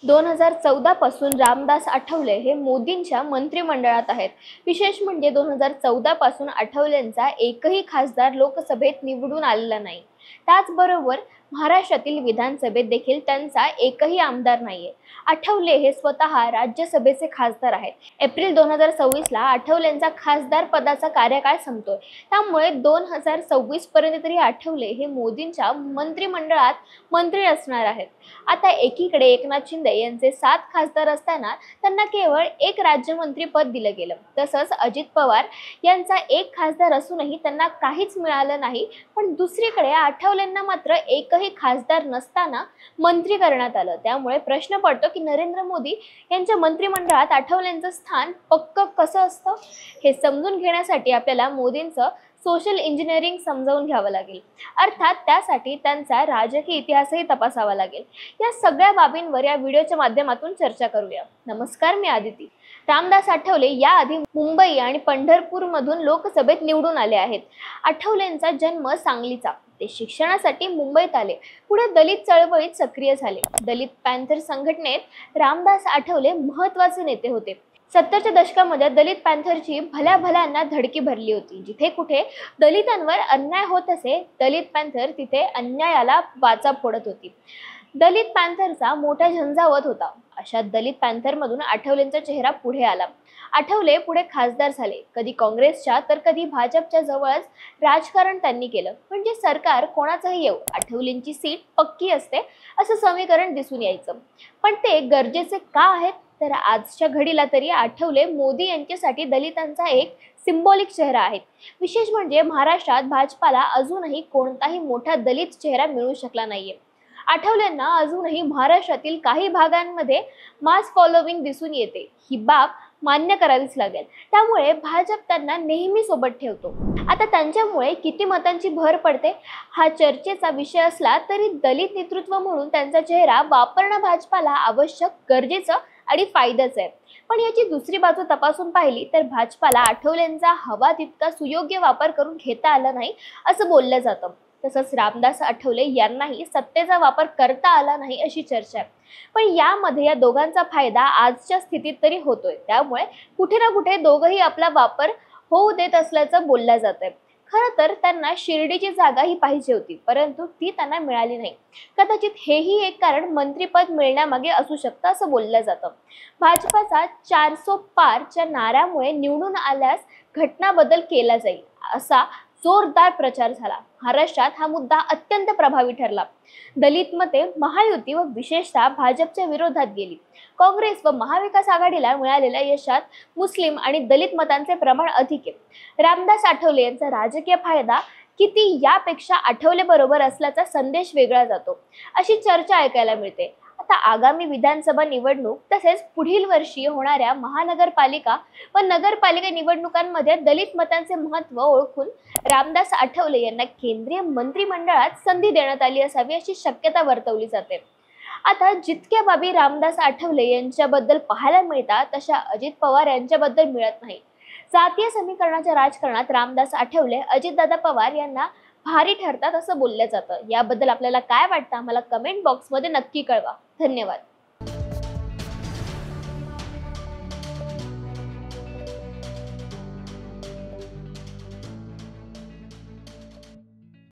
2014 पासून रामदास आठवले हे मोदींच्या मंत्रिमंडळात आहेत। विशेष म्हणजे 2014 पासून आठवलेंचा एकही खासदार लोकसभेत निवडून आलेला नाही। त्याचबरोबर महाराष्ट्रातील विधानसभेत देखील त्यांचा एकही आमदार नाहीये। आठवले हे स्वतः राज्यसभेचे खासदार आहेत। एप्रिल 2024 ला आठवलेंचा खासदार पदाचा कार्यकाळ संपतोय। त्यामुळे 2026 पर्यंत तरी आठवले हे मोदींच्या मंत्रिमंडळात मंत्री असणार आहेत। आता एकीकडे एकनाथ शिंदे यांचे 7 खासदार असताना त्यांना केवळ एक राज्यमंत्री पद दिलं गेलं। तसंच अजित पवार यांचा एक खासदार असूनही त्यांना काहीच मिळालं नाही। पण दुसरीकडे आठवलेंना मात्र एकही खासदार नसताना मंत्री करण्यात आलं। त्यामुळे प्रश्न पडतो की नरेंद्र मोदी यांच्या मंत्रिमंडळात आठवलेंचं स्थान पक्क कसं असतं। हे समजून घेण्यासाठी आपल्याला मोदींचं सोशल इंजिनिअरिंग समजावून घ्यावं लागेल। अर्थात त्यासाठी त्यांचा राजकीय इतिहासही तपासावा लागेल। या सगळ्या बाबींवर या व्हिडिओच्या माध्यमातून चर्चा करूया। नमस्कार, मी आदिती। रामदास आठवले याआधी मुंबई आणि पंढरपूर मधून लोकसभेत निवडून आले आहेत। आठवलेंचा जन्म सांगलीचा। ते शिक्षणासाठी मुंबईत आले। पुढे दलित चळवळीत सक्रिय झाले। दलित पॅंथर संघटनेत रामदास आठवले महत्त्वाचे नेते होते। 70च्या दशकामध्ये दलित पॅंथरची भल्या भल्यांना धडकी भरली होती। जिथे कुठे दलितांवर अन्याय होत असे, दलित पॅंथर तिथे अन्यायाला वाचा फोडत होती। दलित पॅंथरचा मोठा झंझावत होता। अशा दलित पॅंथरमधून आठवलेंचा चेहरा पुढे आला। आठवले पुढे खासदार झाले। कधी काँग्रेसच्या तर कधी भाजपच्या जवळच राजकारण त्यांनी केलं। म्हणजे सरकार कोणाचंही येऊ, आठवलेंची सीट पक्की असते असं समीकरण दिसून यायचं। पण ते गरजेचे का आहेत? तर आजच्या घडीला तरी आठवले मोदी यांच्यासाठी दलितांचा एक सिंबॉलिक चेहरा आहे। विशेष म्हणजे महाराष्ट्रात भाजपाला अजूनही कोणताही मोठा दलित चेहरा मिळू शकला नाहीये। आठवलेंना अजूनही महाराष्ट्रातील काही भागांमध्ये मास फॉलोविंग दिसून येते। ही बाब मान्य करावीच लागेल। त्यामुळे भाजप त्यांना नेहमी सोबत ठेवतो। आता त्यांच्यामुळे किती मतांची भर पडते हा चर्चेचा विषय असला तरी दलित नेतृत्व म्हणून त्यांचा चेहरा वापरणं भाजपाला आवश्यक, गरजेचं आणि फायद्याचं आहे। पण याची दुसरी बाजू तपासून पाहिली तर भाजपाला आठवलेंचा हवा तितका सुयोग्य वापर करून घेता आला नाही असं बोललं जातं। तसंच रामदास आठवले यांनाही सत्तेचा वापर करता आला नाही अशी चर्चा आहे। पण यामध्ये या दोघांचा फायदा आजच्या स्थितीत तरी होतोय। त्यामुळे कुठे ना कुठे दोघंही आपला वापर होऊ देत असल्याचं बोललं जात आहे। खरं तर त्यांना शिर्डीची जागा ही पाहिजे होती, परंतु ती त्यांना मिळाली नाही। कदाचित हेही एक कारण मंत्रिपद मिळण्यामागे असू शकतं असं बोललं जातं। भाजपाचा 400 पारच्या नाऱ्यामुळे निवडून आल्यास घटनाबदल केला जाईल असा जोरदार प्रचार झाला। महाराष्ट्रात हा मुद्दा अत्यंत प्रभावी ठरला। दलित मते महायुती व विशेषतः भाजपच्या विरोधात गेली। काँग्रेस व महाविकास आघाडीला मिळालेल्या यशात मुस्लिम आणि दलित मतांचे प्रमाण अधिक आहे। रामदास आठवले यांचा राजकीय फायदा किती यापेक्षा आठवले बरोबर असल्याचा संदेश वेगळा जातो अशी चर्चा ऐकायला मिळते। आता आगामी विधानसभा निवडणूक तसेच पुढील वर्षी होणाऱ्या महानगरपालिका व नगरपालिका निवडणुकांमध्ये दलित मतांचे महत्त्व ओळखून रामदास आठवले यांना केंद्रीय मंत्रिमंडळात संधी देण्यात आली असावी अशी शक्यता वर्तवली जाते। आता जितक्या बाबी रामदास आठवले यांच्याबद्दल पाहायला मिळतात तशा अजित पवार यांच्याबद्दल मिळत नाही। जातीय समीकरणाच्या राजकारणात रामदास आठवले अजितदादा पवार यांना भारी ठरतात असं बोललं जातं। याबद्दल आपल्याला काय वाटतं आम्हाला कमेंट बॉक्समध्ये नक्की कळवा। धन्यवाद।